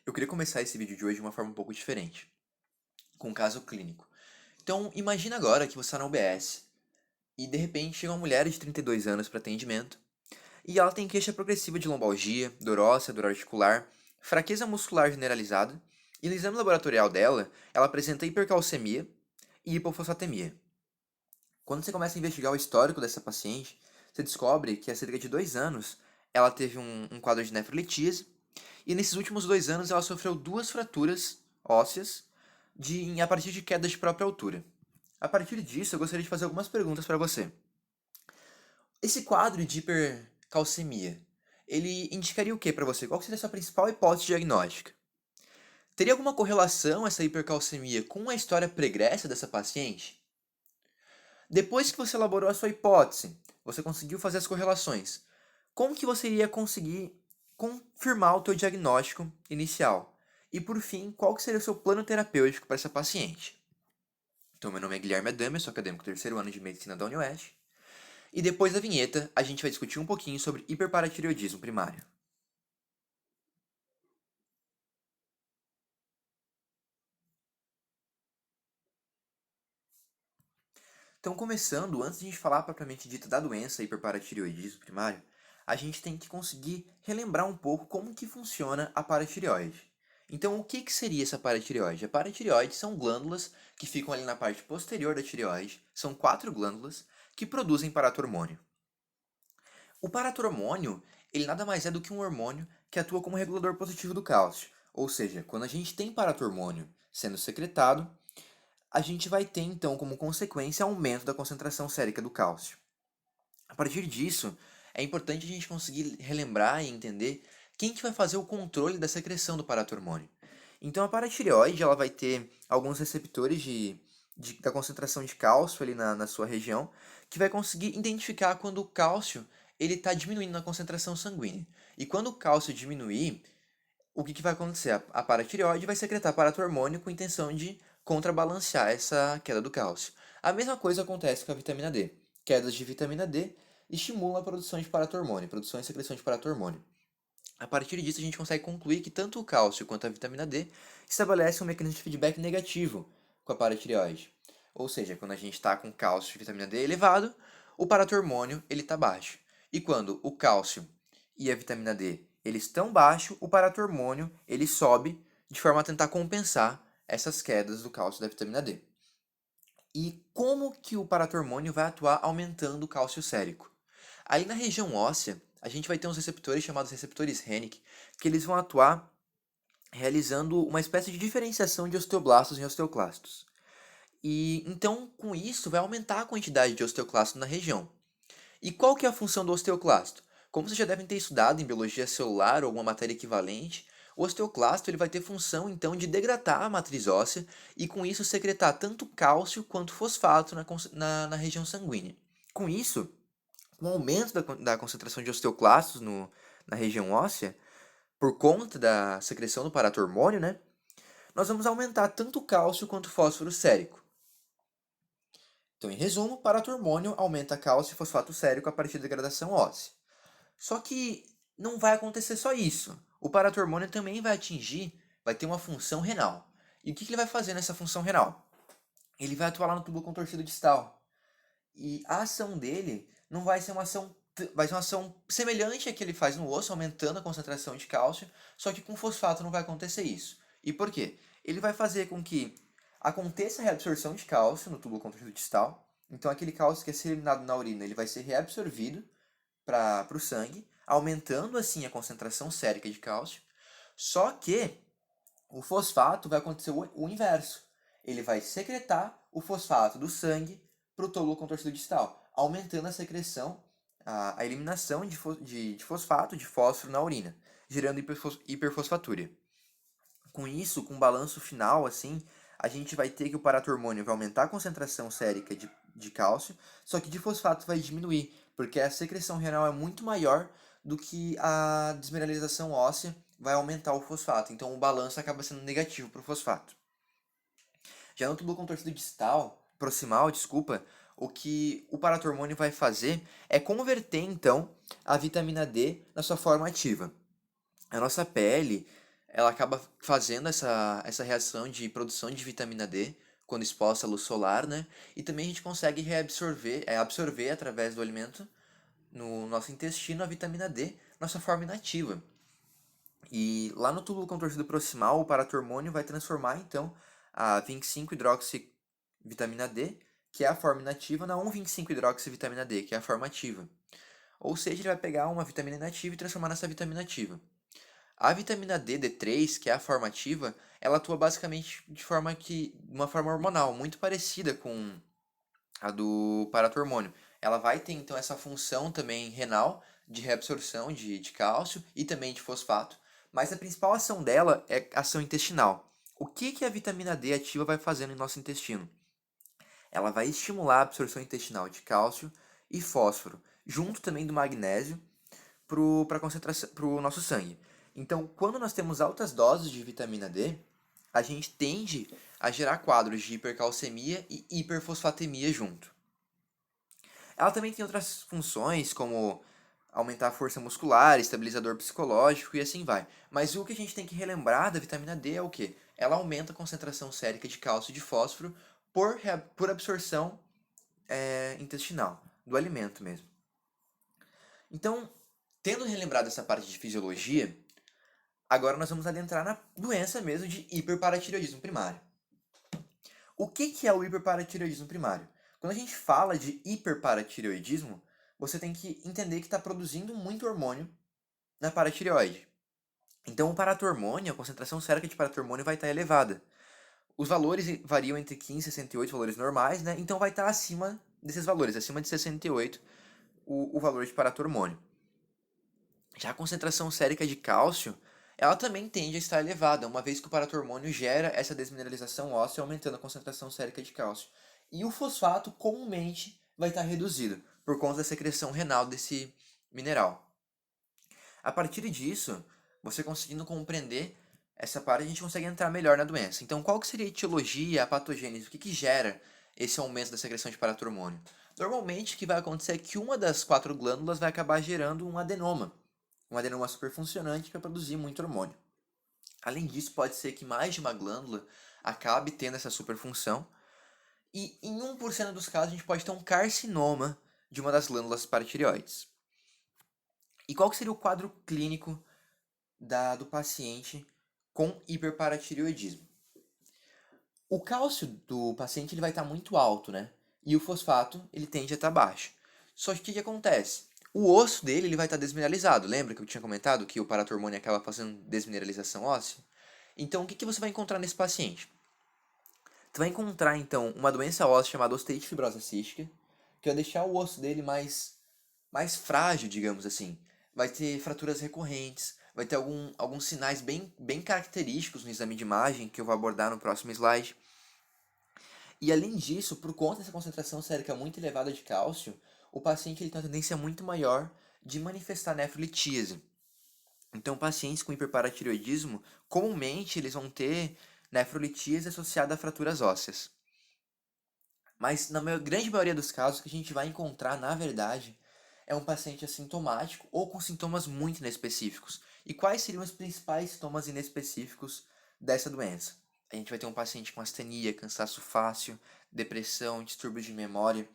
Eu queria começar esse vídeo de hoje de uma forma um pouco diferente, com um caso clínico. Então, imagina agora que você está na UBS e de repente chega uma mulher de 32 anos para atendimento e ela tem queixa progressiva de lombalgia, dor óssea, dor articular, fraqueza muscular generalizada e no exame laboratorial dela, ela apresenta hipercalcemia e hipofosfatemia. Quando você começa a investigar o histórico dessa paciente, você descobre que há cerca de 2 anos ela teve um quadro de nefrolitise e nesses últimos 2 anos ela sofreu duas fraturas ósseas a partir de quedas de própria altura. A partir disso, eu gostaria de fazer algumas perguntas para você. Esse quadro de hipercalcemia, ele indicaria o que para você? Qual seria a sua principal hipótese diagnóstica? Teria alguma correlação essa hipercalcemia com a história pregressa dessa paciente? Depois que você elaborou a sua hipótese, você conseguiu fazer as correlações. Como que você iria conseguir confirmar o teu diagnóstico inicial? E por fim, qual que seria o seu plano terapêutico para essa paciente? Então, meu nome é Guilherme Adame, eu sou acadêmico do terceiro ano de Medicina da UniOeste. E depois da vinheta, a gente vai discutir um pouquinho sobre hiperparatireoidismo primário. Então, começando, antes de a gente falar propriamente dita da doença hiperparatireoidismo primário, a gente tem que conseguir relembrar um pouco como que funciona a paratireoide. Então, o que que seria essa paratireoide? A paratireoide são glândulas que ficam ali na parte posterior da tireoide, são quatro glândulas que produzem paratormônio. O paratormônio, ele nada mais é do que um hormônio que atua como regulador positivo do cálcio. Ou seja, quando a gente tem paratormônio sendo secretado, a gente vai ter então como consequência aumento da concentração sérica do cálcio. A partir disso, é importante a gente conseguir relembrar e entender quem que vai fazer o controle da secreção do paratormônio. Então a paratireoide ela vai ter alguns receptores da concentração de cálcio ali na sua região, que vai conseguir identificar quando o cálcio ele está diminuindo na concentração sanguínea. E quando o cálcio diminuir, o que vai acontecer? A paratireoide vai secretar paratormônio com a intenção de contrabalancear essa queda do cálcio. A mesma coisa acontece com a vitamina D. Quedas de vitamina D estimulam a produção de paratormônio, produção e secreção de paratormônio. A partir disso, a gente consegue concluir que tanto o cálcio quanto a vitamina D estabelecem um mecanismo de feedback negativo com a paratireoide. Ou seja, quando a gente está com cálcio e vitamina D elevado, o paratormônio está baixo. E quando o cálcio e a vitamina D eles estão baixos, o paratormônio ele sobe de forma a tentar compensar essas quedas do cálcio e da vitamina D. E como que o paratormônio vai atuar aumentando o cálcio sérico? Aí na região óssea, a gente vai ter uns receptores chamados receptores Hennick, que eles vão atuar realizando uma espécie de diferenciação de osteoblastos em osteoclastos. E então, com isso, vai aumentar a quantidade de osteoclastos na região. E qual que é a função do osteoclasto? Como vocês já devem ter estudado em biologia celular ou alguma matéria equivalente, o osteoclasto ele vai ter função então de degradar a matriz óssea e com isso secretar tanto cálcio quanto fosfato na região sanguínea. Com isso, com o aumento da concentração de osteoclastos na região óssea, por conta da secreção do paratormônio, né, nós vamos aumentar tanto o cálcio quanto o fósforo sérico. Então, em resumo, o paratormônio aumenta cálcio e fosfato sérico a partir da degradação óssea. Só que não vai acontecer só isso. O paratormônio também vai ter uma função renal. E o que ele vai fazer nessa função renal? Ele vai atuar lá no tubo contorcido distal. E a ação dele não vai ser uma ação, vai ser uma ação semelhante à que ele faz no osso, aumentando a concentração de cálcio, só que com fosfato não vai acontecer isso. E por quê? Ele vai fazer com que aconteça a reabsorção de cálcio no tubo contorcido distal. Então aquele cálcio que é ser eliminado na urina, ele vai ser reabsorvido para o sangue, aumentando assim a concentração sérica de cálcio. Só que o fosfato vai acontecer o inverso. Ele vai secretar o fosfato do sangue para o túbulo contorcido distal, aumentando a secreção, a eliminação de fosfato, de fósforo na urina, gerando hiperfosfatúria. Com isso, com o balanço final, assim, a gente vai ter que o paratormônio vai aumentar a concentração sérica de cálcio, só que de fosfato vai diminuir, porque a secreção renal é muito maior do que a desmineralização óssea vai aumentar o fosfato. Então o balanço acaba sendo negativo para o fosfato. Já no tubo contorcido distal, proximal, desculpa, o que o paratormônio vai fazer é converter então a vitamina D na sua forma ativa. A nossa pele ela acaba fazendo essa reação de produção de vitamina D quando exposta à luz solar, né? E também a gente consegue absorver através do alimento no nosso intestino a vitamina D na sua forma inativa. E lá no túbulo contorcido proximal, o paratormônio vai transformar então a 25-hidroxivitamina D, que é a forma inativa, na 1,25-hidroxivitamina D, que é a forma ativa. Ou seja, ele vai pegar uma vitamina inativa e transformar nessa vitamina ativa. A vitamina D, D3, que é a forma ativa, ela atua basicamente uma forma hormonal, muito parecida com a do paratormônio. Ela vai ter então essa função também renal de reabsorção de cálcio e também de fosfato, mas a principal ação dela é ação intestinal. O que a vitamina D ativa vai fazer no nosso intestino? Ela vai estimular a absorção intestinal de cálcio e fósforo, junto também do magnésio para o nosso sangue. Então, quando nós temos altas doses de vitamina D, a gente tende a gerar quadros de hipercalcemia e hiperfosfatemia junto. Ela também tem outras funções, como aumentar a força muscular, estabilizador psicológico e assim vai. Mas o que a gente tem que relembrar da vitamina D é o quê? Ela aumenta a concentração sérica de cálcio e de fósforo por absorção intestinal, do alimento mesmo. Então, tendo relembrado essa parte de fisiologia, agora nós vamos adentrar na doença mesmo de hiperparatireoidismo primário. O que é o hiperparatireoidismo primário? Quando a gente fala de hiperparatireoidismo, você tem que entender que está produzindo muito hormônio na paratireoide. Então, o paratormônio, a concentração sérica de paratormônio vai estar elevada. Os valores variam entre 15 e 68 valores normais, né? Então, vai estar acima desses valores, acima de 68 o valor de paratormônio. Já a concentração sérica de cálcio, ela também tende a estar elevada, uma vez que o paratormônio gera essa desmineralização óssea, aumentando a concentração sérica de cálcio. E o fosfato comumente vai estar reduzido, por conta da secreção renal desse mineral. A partir disso, você conseguindo compreender essa parte, a gente consegue entrar melhor na doença. Então, qual que seria a etiologia, a patogênese? O que gera esse aumento da secreção de paratormônio? Normalmente, o que vai acontecer é que uma das 4 glândulas vai acabar gerando um adenoma superfuncionante que vai produzir muito hormônio. Além disso, pode ser que mais de uma glândula acabe tendo essa superfunção, e em 1% dos casos a gente pode ter um carcinoma de uma das glândulas paratireoides. E qual que seria o quadro clínico do paciente com hiperparatireoidismo? O cálcio do paciente ele vai estar muito alto, né? E o fosfato ele tende a estar baixo. Só que o que acontece? O osso dele ele vai estar desmineralizado. Lembra que eu tinha comentado que o paratormônio acaba fazendo desmineralização óssea? Então, o que você vai encontrar nesse paciente? Você vai encontrar, então, uma doença óssea chamada osteite fibrosa cística, que vai deixar o osso dele mais frágil, digamos assim. Vai ter fraturas recorrentes, vai ter alguns sinais bem característicos no exame de imagem, que eu vou abordar no próximo slide. E além disso, por conta dessa concentração sérica muito elevada de cálcio, o paciente ele tem uma tendência muito maior de manifestar nefrolitíase. Então, pacientes com hiperparatireoidismo, comumente eles vão ter nefrolitíase associada a fraturas ósseas. Mas na grande maioria dos casos, o que a gente vai encontrar, na verdade, é um paciente assintomático ou com sintomas muito inespecíficos. E quais seriam os principais sintomas inespecíficos dessa doença? A gente vai ter um paciente com astenia, cansaço fácil, depressão, distúrbios de memória,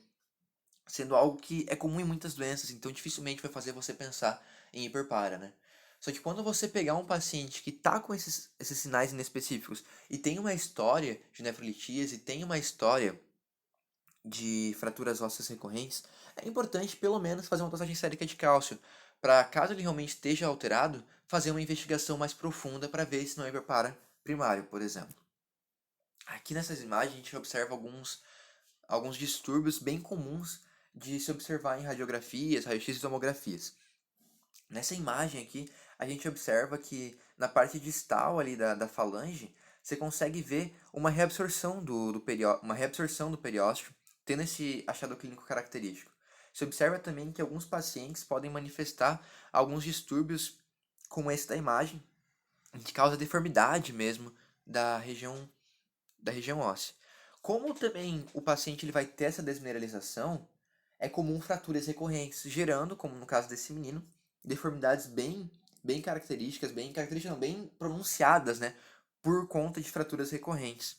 sendo algo que é comum em muitas doenças, então dificilmente vai fazer você pensar em hiperpara, né? Só que quando você pegar um paciente que está com esses sinais inespecíficos e tem uma história de nefrolitíase, tem uma história de fraturas ósseas recorrentes, é importante pelo menos fazer uma dosagem sérica de cálcio, para caso ele realmente esteja alterado, fazer uma investigação mais profunda para ver se não é hiperpara primário, por exemplo. Aqui nessas imagens a gente observa alguns distúrbios bem comuns de se observar em radiografias, raio-x e tomografias. Nessa imagem aqui, a gente observa que na parte distal ali da falange, você consegue ver uma reabsorção uma reabsorção do periósteo, tendo esse achado clínico característico. Se observa também que alguns pacientes podem manifestar alguns distúrbios como esse da imagem, que causa deformidade mesmo da região óssea. Como também o paciente ele vai ter essa desmineralização, é comum fraturas recorrentes, gerando, como no caso desse menino, deformidades bem bem características não, bem pronunciadas, né, por conta de fraturas recorrentes.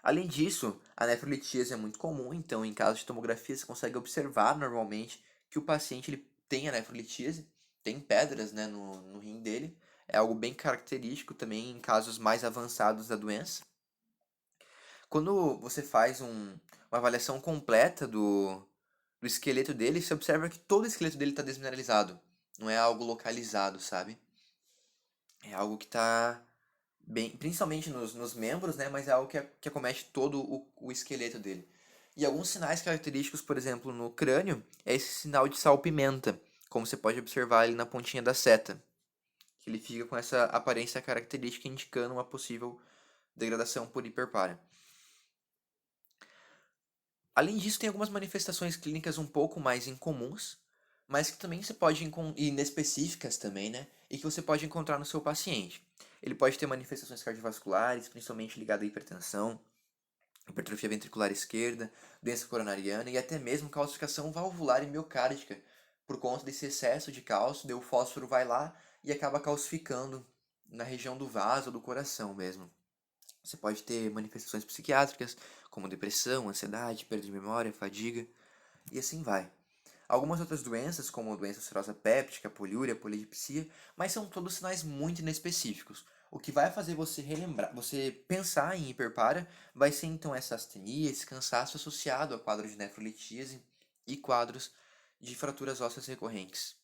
Além disso, a nefrolitíase é muito comum, então em caso de tomografia você consegue observar normalmente que o paciente ele tem a nefrolitíase, tem pedras, né, no rim dele, é algo bem característico também em casos mais avançados da doença. Quando você faz uma avaliação completa do esqueleto dele, você observa que todo o esqueleto dele está desmineralizado, não é algo localizado, sabe? É algo que está bem, principalmente nos membros, né? Mas é algo que acomete todo o esqueleto dele. E alguns sinais característicos, por exemplo, no crânio, é esse sinal de salpimenta, como você pode observar ali na pontinha da seta, que ele fica com essa aparência característica indicando uma possível degradação por hiperpara. Além disso, tem algumas manifestações clínicas um pouco mais incomuns, mas que também você pode e inespecíficas também, né? E que você pode encontrar no seu paciente. Ele pode ter manifestações cardiovasculares, principalmente ligadas à hipertensão, hipertrofia ventricular esquerda, doença coronariana e até mesmo calcificação valvular e miocárdica. Por conta desse excesso de cálcio, daí o fósforo vai lá e acaba calcificando na região do vaso ou do coração mesmo. Você pode ter manifestações psiquiátricas, como depressão, ansiedade, perda de memória, fadiga, e assim vai. Algumas outras doenças, como doença ulcerosa péptica, poliúria, polidipsia, mas são todos sinais muito inespecíficos. O que vai fazer você relembrar, você pensar em hiperpara, vai ser então essa astenia, esse cansaço associado a quadros de nefrolitíase e quadros de fraturas ósseas recorrentes.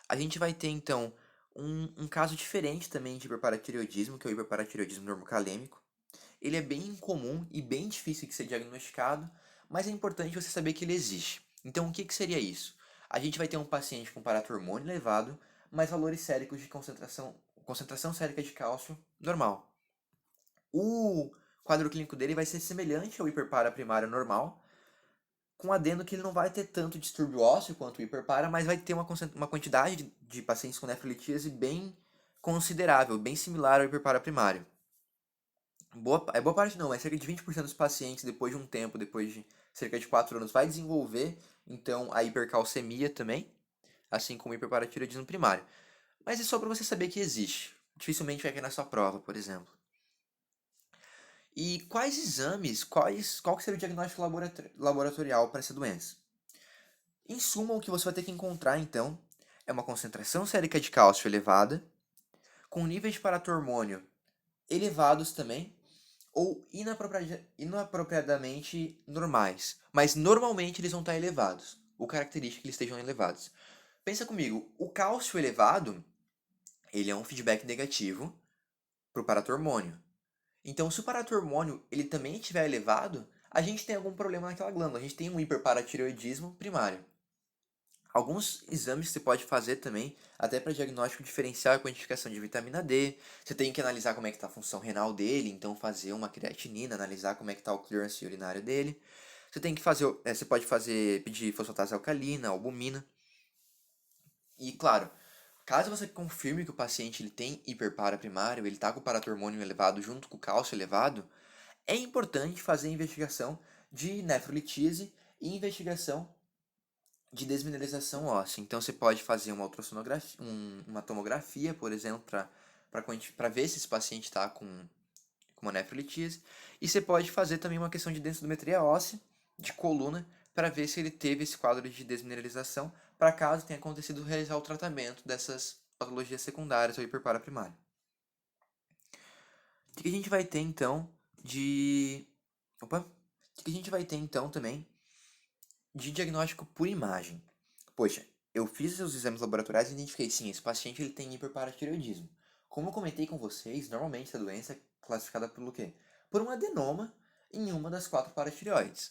A gente vai ter então um caso diferente também de hiperparatireoidismo, que é o hiperparatireoidismo normocalêmico. Ele é bem incomum e bem difícil de ser diagnosticado, mas é importante você saber que ele existe. Então, o que seria isso? A gente vai ter um paciente com paratormônio elevado, mas valores séricos de concentração sérica de cálcio normal. O quadro clínico dele vai ser semelhante ao hiperpara primário normal, com adendo que ele não vai ter tanto distúrbio ósseo quanto o hiperpara, mas vai ter uma quantidade de pacientes com nefrolitíase bem considerável, bem similar ao hiperpara primário. Boa parte não, mas cerca de 20% dos pacientes, depois de um tempo, depois de cerca de 4 anos, vai desenvolver, então, a hipercalcemia também, assim como o hiperparatireoidismo primário. Mas é só para você saber que existe. Dificilmente vai cair na sua prova, por exemplo. E quais exames, qual que seria o diagnóstico laboratorial para essa doença? Em suma, o que você vai ter que encontrar, então, é uma concentração sérica de cálcio elevada, com níveis de paratormônio elevados também, ou inapropriadamente normais. Mas normalmente eles vão estar elevados. O característico é que eles estejam elevados. Pensa comigo, o cálcio elevado, ele é um feedback negativo para o paratormônio. Então, se o paratormônio ele também estiver elevado, a gente tem algum problema naquela glândula. A gente tem um hiperparatireoidismo primário. Alguns exames que você pode fazer também, até para diagnóstico diferencial e quantificação de vitamina D. Você tem que analisar como é que está a função renal dele, então fazer uma creatinina, analisar como é que está o clearance urinário dele. Você tem que fazer, você pode pedir fosfatase alcalina, albumina. E claro, caso você confirme que o paciente ele tem hiperpara primário, ele está com o paratormônio elevado junto com o cálcio elevado, é importante fazer investigação de nefrolitíase e investigação de desmineralização óssea. Então você pode fazer uma ultrassonografia, uma tomografia, por exemplo, para ver se esse paciente está com uma nefrolitíase. E você pode fazer também uma questão de densitometria óssea, de coluna, para ver se ele teve esse quadro de desmineralização, para caso tenha acontecido realizar o tratamento dessas patologias secundárias ou hiperpara primária. O que a gente vai ter então de. Opa! O que a gente vai ter então também de diagnóstico por imagem? Poxa, eu fiz os exames laboratoriais e identifiquei, sim, esse paciente ele tem hiperparatireoidismo. Como eu comentei com vocês, normalmente essa doença é classificada pelo quê? Por um adenoma em uma das 4 paratireoides.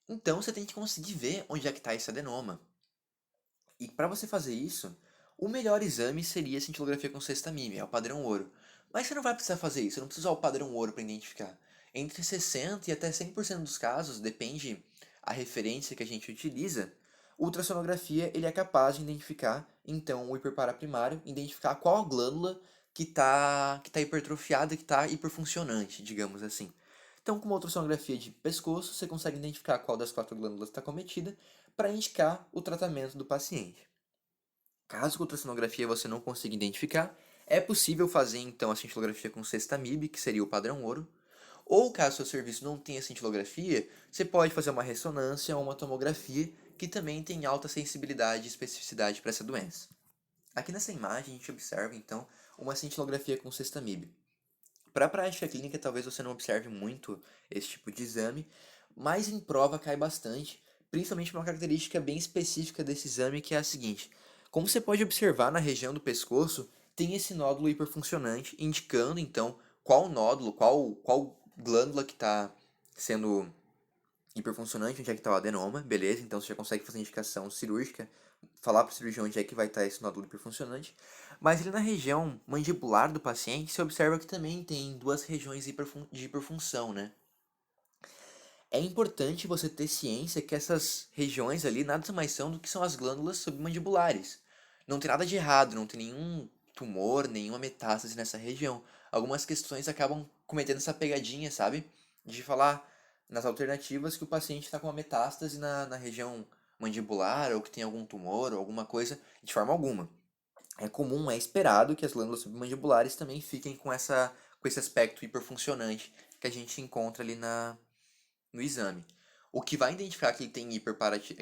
Então você tem que conseguir ver onde é que está esse adenoma. E para você fazer isso, o melhor exame seria a cintilografia com sextamime, é o padrão ouro. Mas você não vai precisar fazer isso, você não precisa usar o padrão ouro para identificar. Entre 60% e até 100% dos casos, depende a referência que a gente utiliza, ultrassonografia ele é capaz de identificar, então, o hiperpara primário, identificar qual a glândula que tá hipertrofiada, que está hiperfuncionante, digamos assim. Então, com uma ultrassonografia de pescoço, você consegue identificar qual das 4 glândulas está cometida para indicar o tratamento do paciente. Caso com ultrassonografia você não consiga identificar, é possível fazer então a cintilografia com sextamib, que seria o padrão ouro. Ou caso seu serviço não tenha cintilografia, você pode fazer uma ressonância ou uma tomografia, que também tem alta sensibilidade e especificidade para essa doença. Aqui nessa imagem a gente observa então uma cintilografia com sextamib. Para a prática clínica, talvez você não observe muito esse tipo de exame, mas em prova cai bastante, principalmente uma característica bem específica desse exame, que é a seguinte: como você pode observar na região do pescoço, tem esse nódulo hiperfuncionante, indicando então qual nódulo, qual glândula que está sendo hiperfuncionante, onde é que está o adenoma, beleza? Então você já consegue fazer a indicação cirúrgica, falar para o cirurgião onde é que vai estar esse nódulo hiperfuncionante. Mas ali na região mandibular do paciente, você observa que também tem duas regiões de hiperfunção, né? É importante você ter ciência que essas regiões ali nada mais são do que são as glândulas submandibulares. Não tem nada de errado, não tem nenhum tumor, nenhuma metástase nessa região. Algumas questões acabam cometendo essa pegadinha, sabe? De falar nas alternativas que o paciente está com uma metástase na região mandibular, ou que tem algum tumor, ou alguma coisa, de forma alguma. É comum, é esperado que as glândulas submandibulares também fiquem com esse aspecto hiperfuncionante que a gente encontra ali no exame. O que vai identificar que ele tem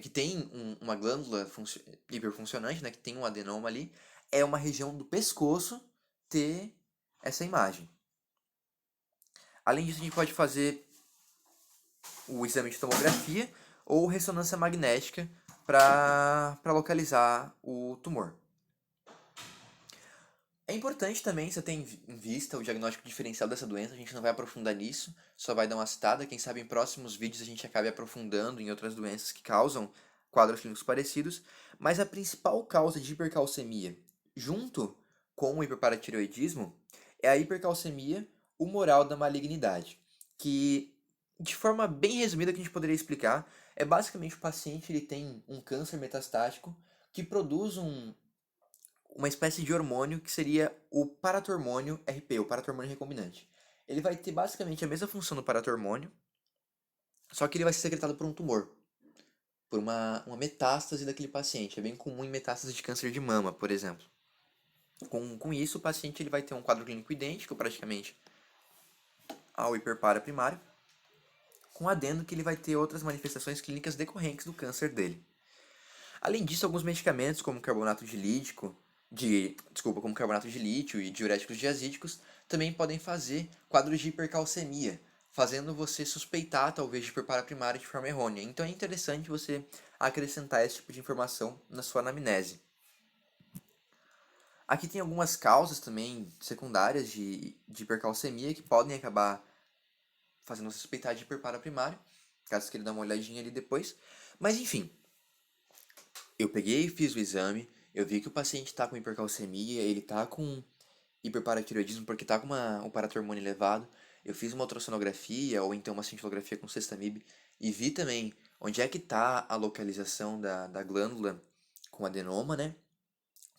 que tem uma glândula hiperfuncionante, né, que tem um adenoma ali, é uma região do pescoço ter essa imagem. Além disso, a gente pode fazer o exame de tomografia ou ressonância magnética para localizar o tumor. É importante também você ter em vista o diagnóstico diferencial dessa doença, a gente não vai aprofundar nisso, só vai dar uma citada, quem sabe em próximos vídeos a gente acabe aprofundando em outras doenças que causam quadros clínicos parecidos, mas a principal causa de hipercalcemia, junto com o hiperparatireoidismo, é a hipercalcemia humoral da malignidade, que, de forma bem resumida que a gente poderia explicar, é basicamente o paciente ele tem um câncer metastático que produz uma espécie de hormônio que seria o paratormônio RP, o paratormônio recombinante. Ele vai ter basicamente a mesma função do paratormônio, só que ele vai ser secretado por um tumor, por uma metástase daquele paciente. É bem comum em metástase de câncer de mama, por exemplo. Com isso, o paciente ele vai ter um quadro clínico idêntico, praticamente, ao hiperpara primário, com adendo que ele vai ter outras manifestações clínicas decorrentes do câncer dele. Além disso, alguns medicamentos, como carbonato de lítico, como carbonato de lítio e diuréticos diazídicos, também podem fazer quadros de hipercalcemia, fazendo você suspeitar, talvez, de hiperpara primária de forma errônea. Então é interessante você acrescentar esse tipo de informação na sua anamnese. Aqui tem algumas causas também secundárias de hipercalcemia que podem acabar fazendo você suspeitar de hiperpara primária, caso você queira dar uma olhadinha ali depois. Mas enfim, eu peguei e fiz o exame, eu vi que o paciente está com hipercalcemia, ele está com hiperparatireoidismo porque está com um paratormônio elevado. Eu fiz uma ultrassonografia ou então uma cintilografia com sextamib e vi também onde é que está a localização da glândula com adenoma, né?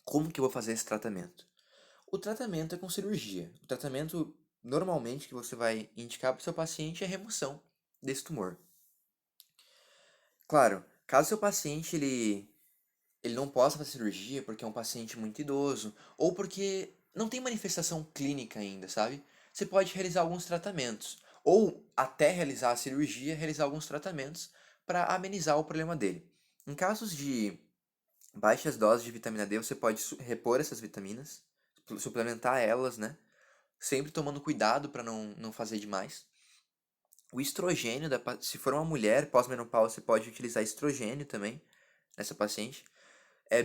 Como que eu vou fazer esse tratamento? O tratamento é com cirurgia. O tratamento normalmente que você vai indicar para o seu paciente é a remoção desse tumor. Claro, caso seu paciente ele não possa fazer cirurgia porque é um paciente muito idoso, ou porque não tem manifestação clínica ainda, sabe? Você pode realizar alguns tratamentos, ou até realizar a cirurgia, realizar alguns tratamentos para amenizar o problema dele. Em casos de baixas doses de vitamina D, você pode repor essas vitaminas, suplementar elas, né? Sempre tomando cuidado para não fazer demais. O estrogênio, se for uma mulher pós-menopausa, você pode utilizar estrogênio também nessa paciente.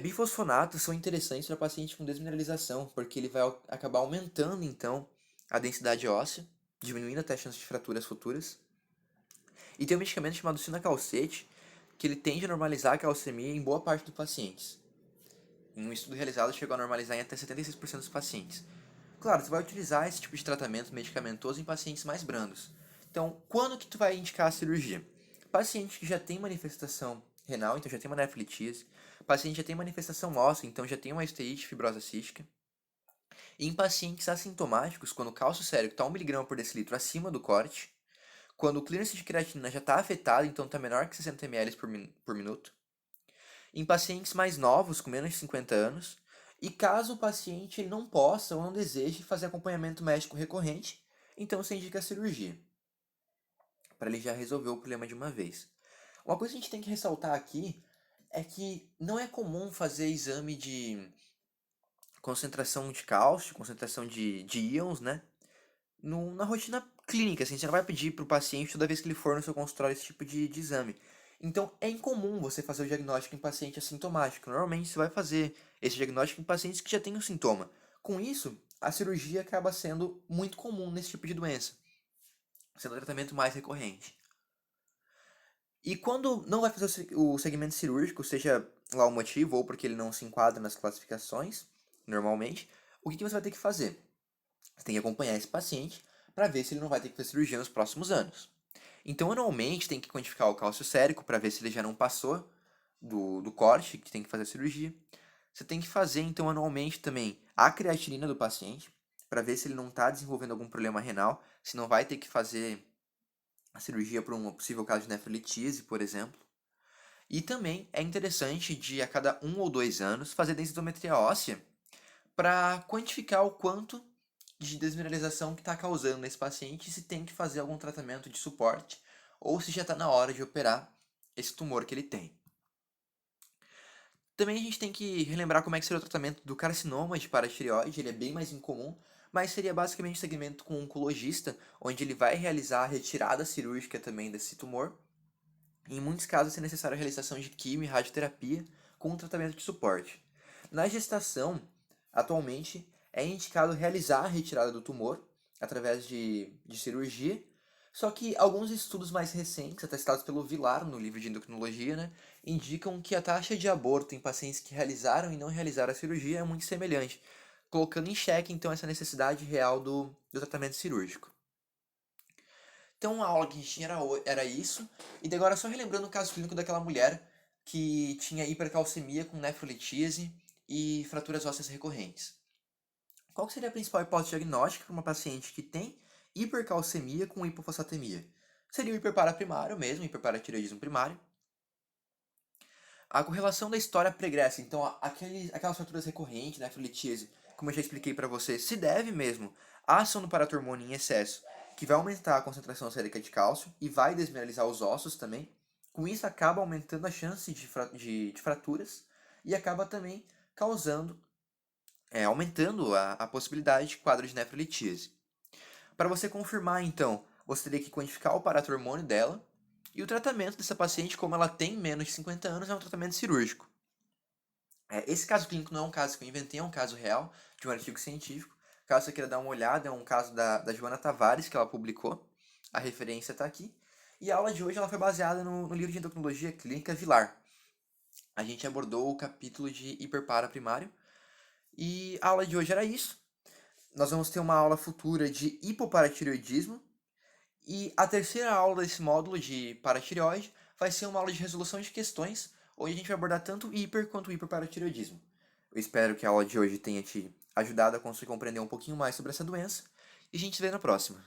Bifosfonatos são interessantes para paciente com desmineralização, porque ele vai acabar aumentando, então, a densidade óssea, diminuindo até a chance de fraturas futuras. E tem um medicamento chamado sinacalcete, que ele tende a normalizar a calcemia em boa parte dos pacientes. Em um estudo realizado, chegou a normalizar em até 76% dos pacientes. Claro, você vai utilizar esse tipo de tratamento medicamentoso em pacientes mais brandos. Então, quando que tu vai indicar a cirurgia? Paciente que já tem manifestação renal, então já tem uma nefrolitíase. Paciente já tem manifestação óssea, então já tem uma esteite fibrosa cística. E em pacientes assintomáticos, quando o cálcio sérico está 1 mg por decilitro acima do corte. Quando o clearance de creatinina já está afetado, então está menor que 60 ml por minuto. em pacientes mais novos, com menos de 50 anos, e caso o paciente ele não possa ou não deseje fazer acompanhamento médico recorrente, então se indica a cirurgia, para ele já resolver o problema de uma vez. Uma coisa que a gente tem que ressaltar aqui é que não é comum fazer exame de concentração de cálcio, concentração de íons, né? Na rotina clínica, assim, você não vai pedir para o paciente toda vez que ele for no seu consultório esse tipo de exame. Então, é incomum você fazer o diagnóstico em paciente assintomático. Normalmente, você vai fazer esse diagnóstico em pacientes que já têm o sintoma. Com isso, a cirurgia acaba sendo muito comum nesse tipo de doença, sendo o tratamento mais recorrente. E quando não vai fazer o segmento cirúrgico, seja lá o motivo ou porque ele não se enquadra nas classificações, normalmente, o que você vai ter que fazer? Você tem que acompanhar esse paciente para ver se ele não vai ter que fazer cirurgia nos próximos anos. Então, anualmente, tem que quantificar o cálcio sérico para ver se ele já não passou do corte, que tem que fazer a cirurgia. Você tem que fazer, então, anualmente também a creatinina do paciente, para ver se ele não está desenvolvendo algum problema renal, se não vai ter que fazer a cirurgia por um possível caso de nefrolitise, por exemplo. E também é interessante de a cada 1 ou 2 anos fazer densitometria óssea para quantificar o quanto de desmineralização que está causando nesse paciente e se tem que fazer algum tratamento de suporte ou se já está na hora de operar esse tumor que ele tem. Também a gente tem que relembrar como é que seria o tratamento do carcinoma de paratireoide, ele é bem mais incomum, mas seria basicamente um segmento com um oncologista, onde ele vai realizar a retirada cirúrgica também desse tumor. Em muitos casos é necessária a realização de quimio e radioterapia com um tratamento de suporte. Na gestação, atualmente, é indicado realizar a retirada do tumor através de cirurgia, só que alguns estudos mais recentes, até citados pelo Vilar no livro de endocrinologia, né, indicam que a taxa de aborto em pacientes que realizaram e não realizaram a cirurgia é muito semelhante, colocando em xeque então essa necessidade real do tratamento cirúrgico. Então a aula que a gente tinha era isso. E daí agora só relembrando o caso clínico daquela mulher que tinha hipercalcemia com nefrolitise e fraturas ósseas recorrentes. Qual que seria a principal hipótese diagnóstica para uma paciente que tem hipercalcemia com hipofosfatemia? Seria o hiperparaprimário mesmo, hiperparatireoidismo primário. A correlação da história pregressa, então aquelas fraturas recorrentes, nefrolitise, como eu já expliquei para você, se deve mesmo à ação do paratormônio em excesso, que vai aumentar a concentração sérica de cálcio e vai desmineralizar os ossos também. Com isso, acaba aumentando a chance de fraturas e acaba também causando, aumentando a possibilidade de quadro de nefrolitise. Para você confirmar, então, você teria que quantificar o paratormônio dela, e o tratamento dessa paciente, como ela tem menos de 50 anos, é um tratamento cirúrgico. Esse caso clínico não é um caso que eu inventei, é um caso real, de um artigo científico. Caso você queira dar uma olhada, é um caso da Joana Tavares, que ela publicou. A referência está aqui. E a aula de hoje ela foi baseada no livro de endocrinologia clínica Vilar. A gente abordou o capítulo de hiperpara primário. E a aula de hoje era isso. Nós vamos ter uma aula futura de hipoparatireoidismo. E a terceira aula desse módulo de paratireoide vai ser uma aula de resolução de questões, onde a gente vai abordar tanto o hiper quanto o hiperparatireoidismo. Eu espero que a aula de hoje tenha te ajudado a conseguir compreender um pouquinho mais sobre essa doença, e a gente se vê na próxima.